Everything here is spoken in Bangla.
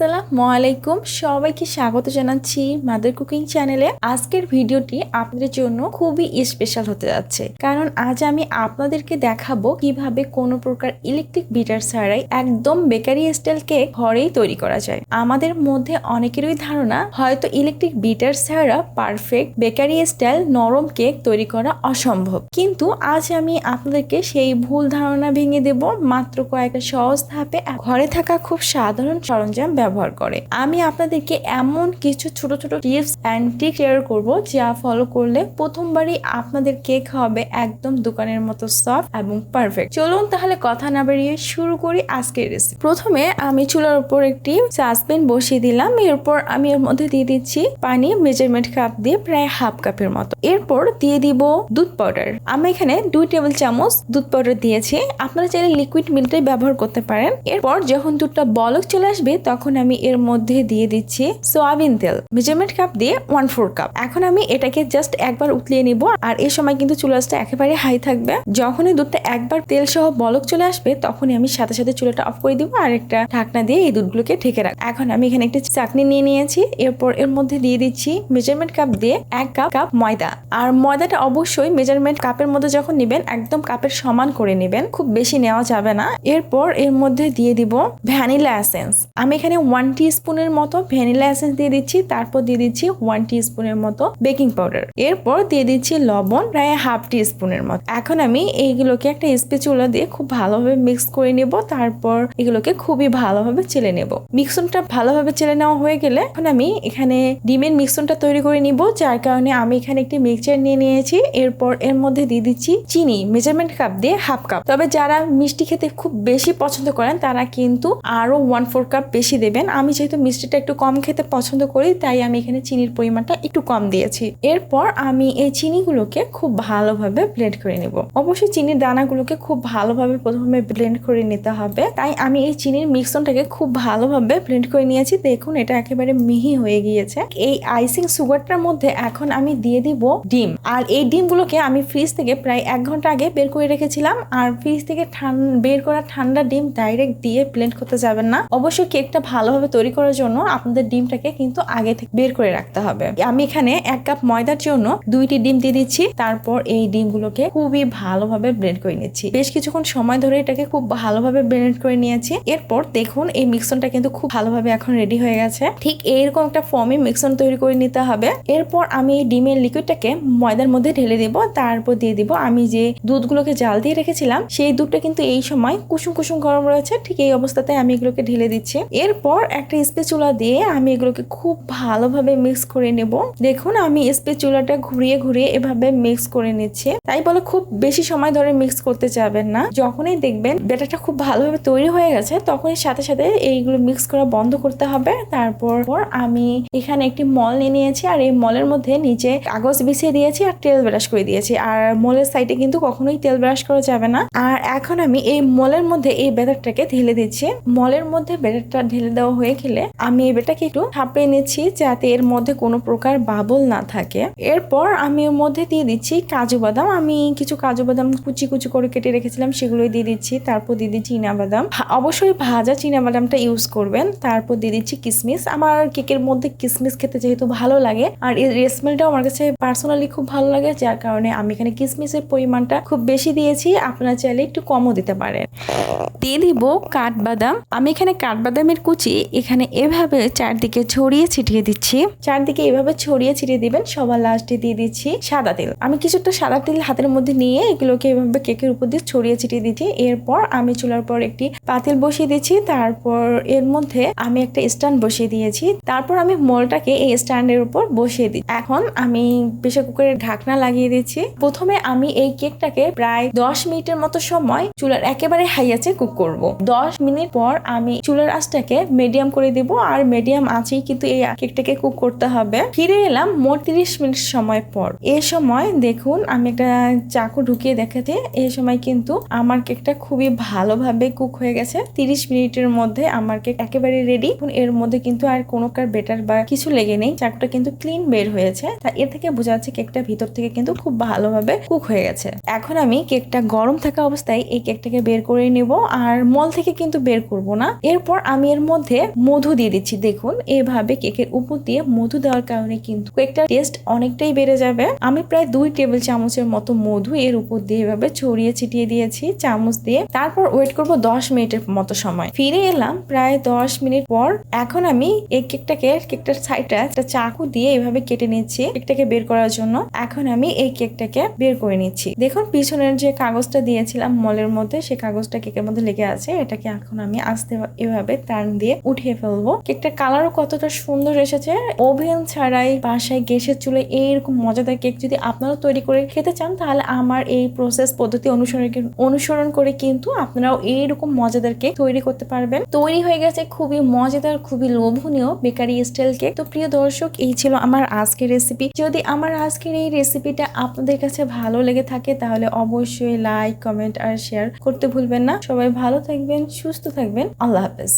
আসসালামু আলাইকুম, সবাইকে স্বাগত জানাচ্ছি মাদার কুকিং চ্যানেলে। আজকের ভিডিওটি আপনাদের জন্য খুবই স্পেশাল হতে যাচ্ছে, কারণ আজ আমি আপনাদেরকে দেখাবো কিভাবে কোনো প্রকার ইলেকট্রিক বিটার ছাড়াই একদম বেকারি স্টাইল কেক ঘরেই তৈরি করা যায়। আমাদের মধ্যে অনেকেরই ধারণা হয়তো ইলেকট্রিক বিটার ছাড়া পারফেক্ট বেকারি স্টাইল নরম কেক তৈরি করা অসম্ভব, কিন্তু আজ আমি আপনাদেরকে সেই ভুল ধারণা ভেঙে দেব মাত্র কয়েকটা সহজ ধাপে ঘরে থাকা খুব সাধারণ সরঞ্জাম ব্যবহার করে। আমি আপনাদেরকে এমন কিছু ছোট ছোট টিপস এন্ড ট্রিক শেয়ার করব যা ফলো করলে প্রথমবারই আপনাদের কেক হবে একদম দোকানের মতো সফট এবং পারফেক্ট। চলুন তাহলে কথা না বাড়িয়ে শুরু করি আজকের রেসিপি। প্রথমে আমি চুলার উপর একটি সসপ্যান বসিয়ে দিলাম। এরপর আমি এর মধ্যে দিয়ে দিচ্ছি পানি মেজারমেন্ট কাপ দিয়ে প্রায় হাফ কাপের মতো। এরপর দিয়ে দিব দুধ পাউডার। আমি এখানে 2 টেবিল চামচ দুধ পাউডার দিয়েছি। আপনারা চাইলে লিকুইড মিল্কটাই ব্যবহার করতে পারেন। এরপর যখন দুধটা বলক চলে আসবে তখন আমি এর মধ্যে দিয়ে দিচ্ছি সয়াবিন তেল মেজারমেন্ট কাপ দিয়ে 1/4 কাপ। এখন আমি এটাকে জাস্ট একবার উতলিয়ে নিব, আর এই সময় কিন্তু চুলাটা একেবারে হাই থাকবে। যখনই দুধটা একবার তেল সহ বলক চলে আসবে তখনই আমি সাথে সাথে চুলাটা অফ করে দিব আর একটা ঢাকনা দিয়ে এই দুধগুলোকে ঢেকে রাখ। এখন আমি এখানে একটা চাটনি নিয়ে নিয়েছি। এরপর এর মধ্যে দিয়ে দিচ্ছি মেজারমেন্ট কাপ দিয়ে 1 কাপ ময়দা। আর ময়দাটা অবশ্যই মেজারমেন্ট কাপের মধ্যে যখন নেবেন একদম কাপের সমান করে নেবেন, খুব বেশি নেওয়া যাবে না। এরপর এর মধ্যে দিয়ে দিব ভ্যানিলা এসেন্স। আমি এখানে 1 টিস্পুনের মতো ভ্যানিলা এসেন্স দিয়ে দিচ্ছি। তারপর দিয়ে দিচ্ছি 1 টিস্পুনের মতো বেকিং পাউডার। এরপর দিয়ে দিচ্ছি লবণ প্রায় হাফ টিস্পুনের মতো। এখন আমি এইগুলোকে একটা স্প্যাচুলা দিয়ে খুব ভালোভাবে মিক্স করে নেব। তারপর এগুলোকে খুবই ভালোভাবে চেলে নেব। মিক্সনটা ভালোভাবে চেলে নেওয়া হয়ে গেলে এখন আমি এখানে ডিমের মিক্সনটা তৈরি করে নিব, যার কারণে আমি এখানে একটি মিক্সচার নিয়ে নিয়েছি। এরপর এর মধ্যে দিয়ে দিচ্ছি চিনি মেজারমেন্ট কাপ দিয়ে হাফ কাপ। তবে যারা মিষ্টি খেতে খুব বেশি পছন্দ করেন তারা কিন্তু আরো 1/4 কাপ বেশি দেবেন। আমি যেহেতু মিষ্টিটা একটু কম খেতে পছন্দ করি তাই আমি এখানে চিনির পরিমাণটা একটু কম দিয়েছি। এরপর আমি এই চিনিগুলোকে খুব ভালোভাবে ব্লেন্ড করে নেব। অবশ্যই চিনির দানাগুলোকে খুব ভালোভাবে প্রথমে ব্লেন্ড করে নিতে হবে। তাই আমি এই চিনির মিশ্রণটাকে খুব ভালোভাবে ব্লেন্ড করে নিয়েছি। দেখুন এটা একেবারে মিহি হয়ে গিয়েছে। এই আইসিং সুগারটার মধ্যে এখন আমি দিয়ে দিব ডিম। আর এই ডিমগুলোকে আমি ফ্রিজ থেকে প্রায় 1 ঘন্টা আগে বের করে রেখেছিলাম। আর ফ্রিজ থেকে বের করা ঠান্ডা ডিম ডাইরেক্ট দিয়ে ব্লেন্ড করতে যাবেন না। অবশ্যই কেকটা ভালোভাবে তৈরি করার জন্য আপনাদের ডিমটাকে কিন্তু আগে থেকে বের করে রাখতে হবে। আমি এখানে 1 কাপ ময়দার জন্য 2টি ডিম দিয়ে দিচ্ছি। তারপর এই ডিমগুলোকে খুবই ভালোভাবে ব্লেন্ড করে নিচ্ছি। বেশ কিছুক্ষণ সময় ধরে এটাকে খুব ভালোভাবে ব্লেন্ড করে নিয়েছি। এরপর দেখুন এই মিক্সনটা কিন্তু খুব ভালোভাবে এখন রেডি হয়ে গেছে। ঠিক এইরকম একটা ফর্মে মিক্সন তৈরি করে নিতে হবে। এরপর আমি এই ডিমের লিকুইডটাকে ময়দার মধ্যে ঢেলে দেব। তারপর দিয়ে দিব আমি যে দুধগুলোকে জাল দিয়ে রেখেছিলাম সেই দুধটা কিন্তু এই সময় কুসুম কুসুম গরম রয়েছে। ঠিক এই অবস্থাতে আমি এগুলোকে ঢেলে দিচ্ছি। এরপর একটা স্প্যাচুলা দিয়ে আমি এগুলোকে খুব ভালোভাবে মিক্স করে নেব। দেখুন আমি স্প্যাচুলাটা ঘুরিয়ে ঘুরিয়ে এভাবে মিক্স করে নিচ্ছি। তাই বলে খুব বেশি সময় ধরে মিক্স করতে যাবেন না। যখনই দেখবেন ব্যাটারটা খুব ভালোভাবে তৈরি হয়ে গেছে তখনই সাথে সাথে এইগুলো মিক্স করা বন্ধ করতে হবে। তারপর আমি এখানে একটি মল নিয়ে নিয়েছি, আর এই মলের মধ্যে নিচে কাগজ বিছিয়ে দিয়েছি আর তেল ব্রাশ করে দিয়েছি। আর মলের সাইডে কিন্তু কখনোই তেল ব্রাশ করা যাবে না। আর এখন আমি এই মলের মধ্যে এই ব্যাটারটাকে ঢেলে দিচ্ছি। মলের মধ্যে ব্যাটারটা ঢেলে দেওয়া হয়ে গেলে আমি এই ব্যাটারটাকে একটু থাপড়ে নিচ্ছি যাতে এর মধ্যে কোনো প্রকার বাবল না থাকে। এরপর আমি এর মধ্যে দিয়ে দিচ্ছি কাজু বাদাম। আমি কিছু কাজু বাদাম কুচি কুচি করে কেটে রেখেছিলাম, সেগুলোই দিয়ে দিচ্ছি। তারপর দিয়ে দিচ্ছি চীনা বাদাম, অবশ্যই ভাজা চীনা বাদামটা ইউজ করবেন। তারপর দিয়ে দিচ্ছি কিশমিশ। আমার কেকের মধ্যে কিশমিশ খেতে যেহেতু ভালো লাগে আর এর স্মেলটাও আমার কাছে পার্সোনালি খুব ভালো লাগে, যার কারণে আমি এখানে কিশমিশের পরিমাণটা খুব বেশি দিয়েছি। আপনারা চাইলে একটু কমও দিতে পারেন। দিয়ে দিব কাঠবাদাম। আমি এখানে কাঠবাদামের কুচি এখানে এভাবে চারদিকে ছড়িয়ে ছিটিয়ে দিচ্ছি। চারদিকে এভাবে ছড়িয়ে ছিটিয়ে দিবেন। সবার লাস্টে দিয়ে দিচ্ছি সাদা তেল। আমি কিছুটা সাদা তেল হাতের মধ্যে নিয়ে এগুলোকে এভাবে কেকের উপর দিয়ে ছড়িয়ে ছিটিয়ে দিচ্ছি। এরপর আমি চুলার পর একটি পাতিল বসিয়ে দিচ্ছি। তারপর এর মধ্যে আমি একটা স্ট্যান্ড বসিয়ে দিয়েছি। তারপর আমি মোলটাকে এই স্ট্যান্ডের উপর বসিয়ে দিই। এখন আমি প্রেসার কুকারের ঢাকনা লাগিয়ে দিচ্ছি। প্রথমে আমি এই কেকটাকে প্রায় 10 মিনিটের মতো সময় চুলার একেবারে হাই আঁচে কুক করব। 10 মিনিট পর আমি চুলার আঁচটাকে মিডিয়াম করে দিব, আর মিডিয়াম আঁচেই কিন্তু এই কেকটাকে কুক করতে হবে। ফিরে এলাম মোট 30 মিনিট সময় পর। এই সময় দেখুন আমি একটা চাকু ঢুকিয়ে দেখাতে, এই সময় কিন্তু আমার কেকটা খুবই ভালোভাবে কুক হয়ে গেছে। 30 মিনিটের মধ্যে আমার কেক একেবারে রেডি। এর মধ্যে কিন্তু আর কোনো বেটার বা কিছু লেগে নেই। চাকুটা কিন্তু ক্লিন বের হয়েছে। তা এর থেকে বোঝা যাচ্ছে কেকটা ভিতর থেকে কিন্তু খুব ভালোভাবে কুক হয়ে গেছে। এখন আমি কেকটা গরম থাকা অবস্থায় এই কেকটাকে বের করে নিব, আর মল থেকে কিন্তু বের করব না। এরপর আমি এর মধ্যে মধ্যে মধু দিয়ে দিচ্ছি। দেখুন এভাবে কেকের উপর দিয়ে মধু দেওয়ার কারণে কিন্তু কেকটার টেস্ট অনেকটাই বেড়ে যাবে। আমি প্রায় 2 টেবিল চামচের মতো মধু এর উপর দিয়ে এভাবে ছড়িয়ে ছিটিয়ে দিয়েছি চামচ দিয়ে। তারপর ওয়েট করব 10 মিনিটের মতো সময়। ফিরে এলাম প্রায় 10 মিনিট পর। এখন আমি এই কেকটার সাইডটা একটা চাকু দিয়ে এভাবে কেটে নিচ্ছি কেকটাকে বের করার জন্য। এখন আমি এই কেকটাকে বের করে নিচ্ছি। দেখুন পিছনের যে কাগজটা দিয়েছিলাম মলের মধ্যে, সেই কাগজটা কেকের মধ্যে লেগে আছে। এটাকে এখন আমি আস্তে এভাবে টার্ন দিয়ে উঠিয়ে ফেলবো। কেকটার কালারও কতটা সুন্দর এসেছে। ওভেন ছাড়াই বাসায় গ্যাসের চুলে এইরকম মজাদার কেক যদি আপনারা তৈরি করে খেতে চান, তাহলে আমার এই প্রসেস পদ্ধতি অনুসরণ করে কিন্তু আপনারাও এইরকম মজাদার কেক তৈরি করতে পারবেন। তৈরি হয়ে গেছে খুবই মজাদার, খুবই লোভনীয় বেকারি স্টাইল কেক। তো প্রিয় দর্শক, এই ছিল আমার আজকের রেসিপি। যদি আমার আজকের এই রেসিপিটা আপনাদের কাছে ভালো লেগে থাকে তাহলে অবশ্যই লাইক, কমেন্ট আর শেয়ার করতে ভুলবেন না। সবাই ভালো থাকবেন, সুস্থ থাকবেন। আল্লাহ হাফেজ।